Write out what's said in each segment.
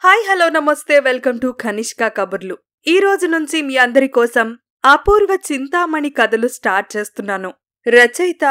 Hi hello నమస్తే welcome to Kanishka కబుర్లు. ఈ రోజు నుంచి మీ అందరి కోసం అపూర్వ చింతామణి కథలు స్టార్ట్ చేస్తున్నాను. రచయిత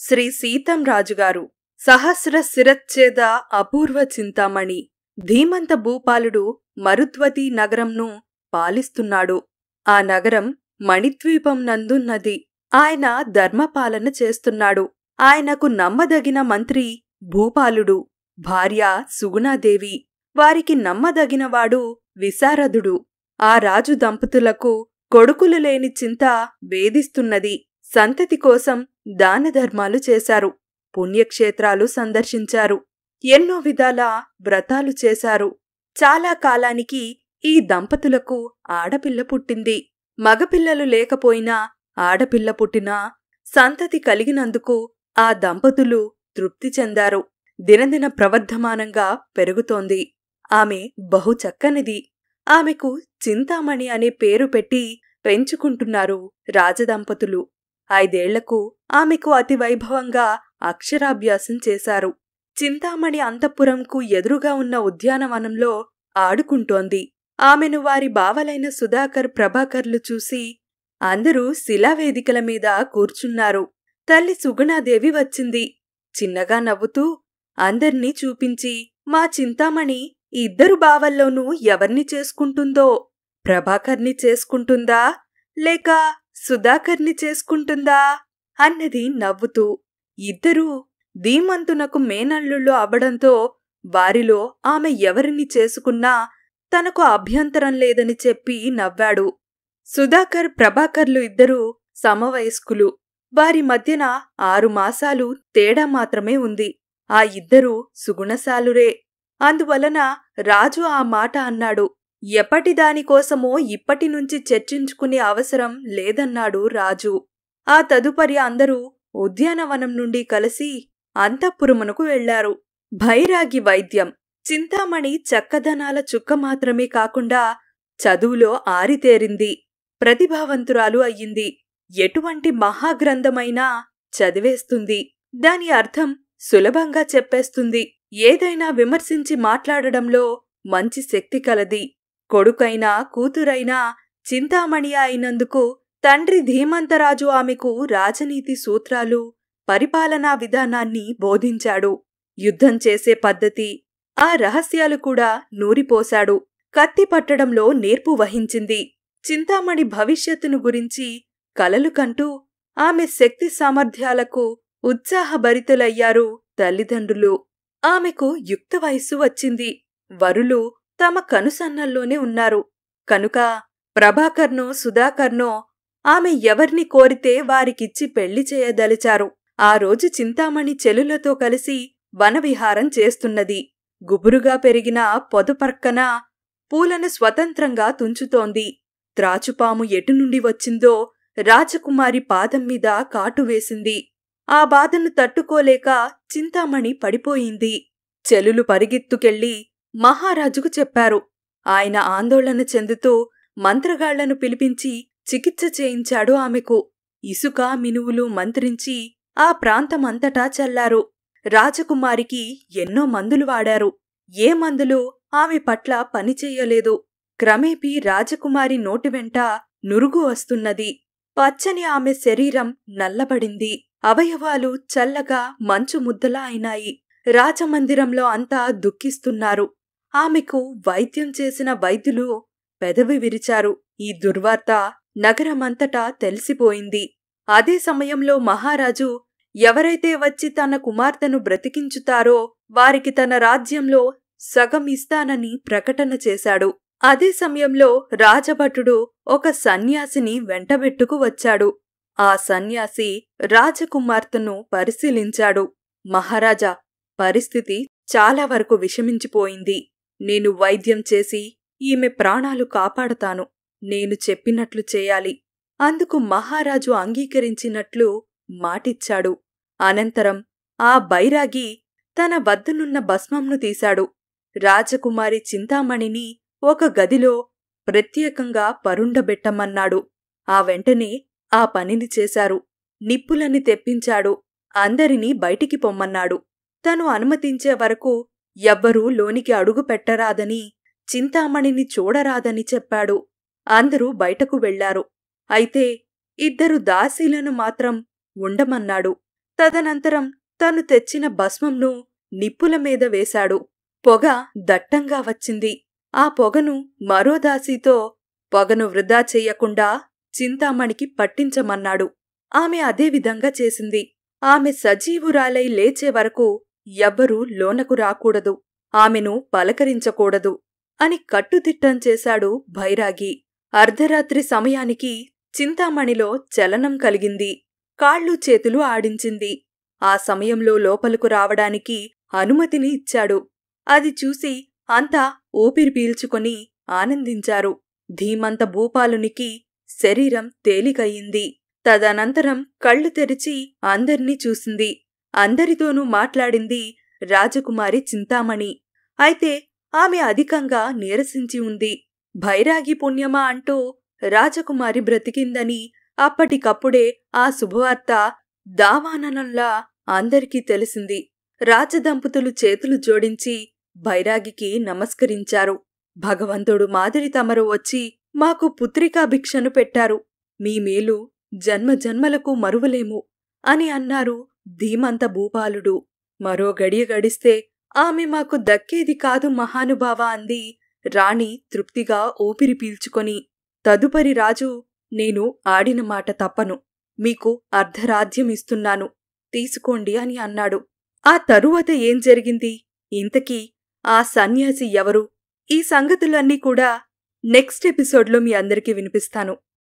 శ్రీ సీతం రాజుగారు. సహస్ర శిరచ్ఛేద అపూర్వ చింతామణి. ధీమంత భూపాలుడు మరుద్వతి నగరంను పాలిస్తున్నాడు. ఆ నగరం మణిద్వీపం నందున్నది. ఆయన ధర్మపాలన చేస్తున్నాడు. ఆయనకు నమ్మదగిన మంత్రి భూపాలుడు, భార్య సుగుణాదేవి. వారికి నమ్మదగినవాడు విశారదుడు. ఆ రాజు దంపతులకు కొడుకులు లేని చింత వేధిస్తున్నది. సంతతి కోసం దానధర్మాలు చేశారు. పుణ్యక్షేత్రాలు సందర్శించారు. ఎన్నో విధాల వ్రతాలు చేశారు. చాలా కాలానికి ఈ దంపతులకు ఆడపిల్ల పుట్టింది. మగపిల్లలు లేకపోయినా ఆడపిల్ల పుట్టినా సంతతి కలిగినందుకు ఆ దంపతులు తృప్తి చెందారు. దినదిన ప్రవర్ధమానంగా పెరుగుతోంది. ఆమె బహు చక్కనిది. ఆమెకు చింతామణి అనే పేరు పెట్టి పెంచుకుంటున్నారు రాజదంపతులు. 5 ఏళ్లకు ఆమెకు అతి వైభవంగా అక్షరాభ్యాసం చేశారు. చింతామణి అంతఃపురంకు ఎదురుగా ఉన్న ఉద్యానవనంలో ఆడుకుంటోంది. ఆమెను వారి బావలైన సుధాకర్, ప్రభాకర్లు చూసి అందరూ శిలావేదికల మీద కూర్చున్నారు. తల్లి సుగుణాదేవి వచ్చింది. చిన్నగా నవ్వుతూ అందర్నీ చూపించి, మా చింతామణి 2 బావల్లోనూ ఎవర్ని చేసుకుంటుందో, ప్రభాకర్ని చేసుకుంటుందా లేక సుధాకర్ని చేసుకుంటుందా అన్నది నవ్వుతూ. 2 ధీమంతునకు మేనల్లుళ్ళు అవ్వడంతో వారిలో ఆమె ఎవరిని చేసుకున్నా తనకు అభ్యంతరం లేదని చెప్పి నవ్వాడు. సుధాకర్, ప్రభాకర్లు 2 సమవయస్కులు. వారి మధ్యన 6 మాసాలు తేడా మాత్రమే ఉంది. ఆ 2 సుగుణశాలురే. అందువలన రాజు ఆ మాట అన్నాడు. ఎప్పటిదానికోసమో ఇప్పటినుంచి చర్చించుకునే అవసరం లేదన్నాడు రాజు. ఆ తదుపరి అందరూ ఉద్యానవనం నుండి కలిసి అంతఃపురమునకు వెళ్లారు. భైరాగి వైద్యం. చింతామణి చక్కదనాల చుక్క మాత్రమే కాకుండా చదువులో ఆరితేరింది. ప్రతిభావంతురాలు అయ్యింది. ఎటువంటి మహాగ్రంథమైనా చదివేస్తుంది. దాని అర్థం సులభంగా చెప్పేస్తుంది. ఏదైనా విమర్శించి మాట్లాడడంలో మంచి శక్తి కలది. కొడుకైనా కూతురైనా చింతామణి అయినందుకు తండ్రి ధీమంతరాజు ఆమెకు రాజనీతి సూత్రాలు, పరిపాలనా విధానాన్ని బోధించాడు. యుద్ధం చేసే పద్ధతి, ఆ రహస్యాలు కూడా నూరిపోశాడు. కత్తి పట్టడంలో నేర్పు వహించింది. చింతామణి భవిష్యత్తును గురించి కలలు కంటూ ఆమె శక్తి సామర్థ్యాలకు ఉత్సాహభరితులయ్యారు తల్లిదండ్రులు. ఆమెకు యుక్త వయస్సు వచ్చింది. వరులు తమ కనుసన్నల్లోనే ఉన్నారు. కనుక ప్రభాకర్నో సుధాకర్నో ఆమె ఎవర్ని కోరితే వారికిచ్చి పెళ్లి చేయదలిచారు. ఆ రోజు చింతామణి చెలులతో కలిసి వనవిహారం చేస్తున్నది. గుబురుగా పెరిగిన పొదపర్కన పూలను స్వతంత్రంగా తుంచుతోంది. త్రాచుపాము ఎటునుండి వచ్చిందో రాజకుమారి పాదం మీద కాటు వేసింది. ఆ బాధను తట్టుకోలేక చింతామణి పడిపోయింది. చెలులు పరిగెత్తుకెళ్లి మహారాజుకు చెప్పారు. ఆయన ఆందోళన చెందుతూ మంత్రగాళ్లను పిలిపించి చికిత్స చేయించాడు ఆమెకు. ఇసుక, మినువులు మంత్రించి ఆ ప్రాంతమంతటా చల్లారు. రాజకుమారికి ఎన్నో మందులు వాడారు. ఏ మందులు ఆమె పట్ల పనిచెయ్యలేదు. క్రమేపీ రాజకుమారి నోటివెంట నురుగు వస్తున్నది. పచ్చని ఆమె శరీరం నల్లబడింది. అవయవాలు చల్లగా మంచు ముద్దలా అయినాయి. రాజమందిరంలో అంతా దుఃఖిస్తున్నారు. ఆమెకు వైద్యం చేసిన వైద్యులు పెదవి విరిచారు. ఈ దుర్వార్త నగరమంతటా తెలిసిపోయింది. అదే సమయంలో మహారాజు ఎవరైతే వచ్చి తన కుమార్తెను బ్రతికించుతారో వారికి తన రాజ్యంలో సగం ఇస్తానని ప్రకటన చేశాడు. అదే సమయంలో రాజభటుడు ఒక సన్యాసిని వెంటబెట్టుకు వచ్చాడు. ఆ సన్యాసి రాజకుమార్తెను పరిశీలించాడు. మహారాజా, పరిస్థితి చాలా వరకు విషమించిపోయింది. నేను వైద్యం చేసి ఈమె ప్రాణాలు కాపాడతాను. నేను చెప్పినట్లు చేయాలి. అందుకు మహారాజు అంగీకరించినట్లు మాటిచ్చాడు. అనంతరం ఆ బైరాగి తన వద్దనున్న భస్మంను తీశాడు. రాజకుమారి చింతామణిని ఒక గదిలో ప్రత్యేకంగా పరుండబెట్టమన్నాడు. ఆ వెంటనే ఆ పనిని చేశారు. నిప్పులని తెప్పించాడు. అందరినీ బయటికి పొమ్మన్నాడు. తను అనుమతించే వరకు ఎవ్వరూ లోనికి అడుగు పెట్టరాదని చింతామణిని చూడరాదని చెప్పాడు. అందరూ బయటకు వెళ్లారు. అయితే 2 దాసీలను మాత్రం ఉండమన్నాడు. తదనంతరం తను తెచ్చిన భస్మంను నిప్పుల మీద వేశాడు. పొగ దట్టంగా వచ్చింది. ఆ పొగను మరో దాసీతో పొగను వృధా చెయ్యకుండా చింతామణికి పట్టించమన్నాడు. ఆమె అదే విధంగా చేసింది. ఆమె సజీవురాలై లేచే వరకు ఎవ్వరూ లోనకు రాకూడదు, ఆమెను పలకరించకూడదు అని కట్టుదిట్టం చేశాడు భైరాగి. అర్ధరాత్రి సమయానికి చింతామణిలో చలనం కలిగింది. కాళ్ళు చేతులు ఆడించింది. ఆ సమయంలో లోపలకు రావడానికి అనుమతిని ఇచ్చాడు. అది చూసి అంతా ఊపిరి పీల్చుకొని ఆనందించారు. ధీమంత భూపాలునికి శరీరం తేలికయింది. తదనంతరం కళ్ళు తెరిచి అందర్నీ చూసింది. అందరితోనూ మాట్లాడింది రాజకుమారి చింతామణి. అయితే ఆమె అధికంగా నీరసించి ఉంది. భైరాగి పుణ్యమా అంటూ రాజకుమారి బ్రతికిందని అప్పటికప్పుడే ఆ శుభవార్త దావాననంలా అందరికీ తెలిసింది. రాజదంపతులు చేతులు జోడించి భైరాగికి నమస్కరించారు. భగవంతుడు మాదిరి తమరు వచ్చి మాకు పుత్రికాభిక్షను పెట్టారు. మీ మేలు జన్మజన్మలకు మరువలేము అని అన్నారు ధీమంత భూపాలుడు. మరో గడియ గడిస్తే ఆమె మాకు దక్కేది కాదు మహానుభావ అంది రాణి తృప్తిగా ఊపిరి పీల్చుకొని. తదుపరి రాజు, నేను ఆడిన మాట తప్పను, మీకు అర్ధరాజ్యమిస్తున్నాను, తీసుకోండి అని అన్నాడు. ఆ తరువాత ఏం జరిగింది, ఇంతకీ ఆ సన్యాసి ఎవరు, ఈ సంగతులన్నీ కూడా నెక్స్ట్ ఎపిసోడ్లో మీ అందరికీ వినిపిస్తాను.